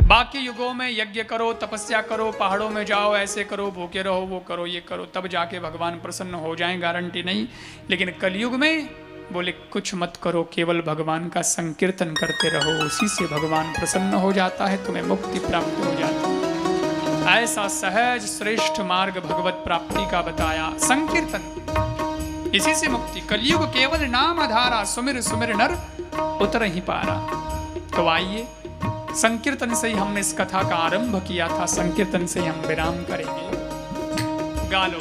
बाकी युगों में यज्ञ करो, तपस्या करो, पहाड़ों में जाओ, ऐसे करो, भूखे रहो, वो करो, ये करो, तब जाके भगवान प्रसन्न हो जाएं, गारंटी नहीं। लेकिन कलयुग में बोले कुछ मत करो, केवल भगवान का संकीर्तन करते रहो, उसी से भगवान प्रसन्न हो जाता है, तुम्हें मुक्ति प्राप्त हो जाती है। ऐसा सहज श्रेष्ठ मार्ग भगवत प्राप्ति का बताया संकीर्तन, इसी से मुक्ति। कलयुग केवल नाम आधारा, सुमिर सुमिर नर उतर ही पारा। तो आइए संकीर्तन से ही हमने इस कथा का आरंभ किया था, संकीर्तन से ही हम विराम करेंगे। गालो।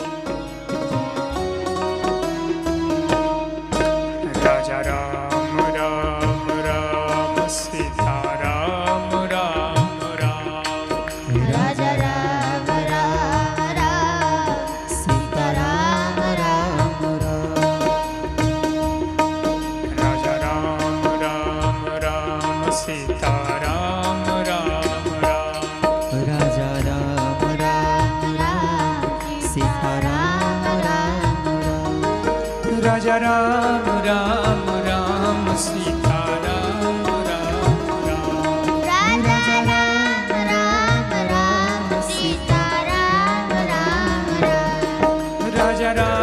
राजा राम राम राम सीता राम राम राम, राजा राम राम राम सीता राम राम राम, राजा राम राम राम सीता राम राम राम, राजा राम राम राम सीता राम राम राम, राजा राम राम राम सीता राम राम राम, राजा राम राम राम सीता राम राम राम, राजा राम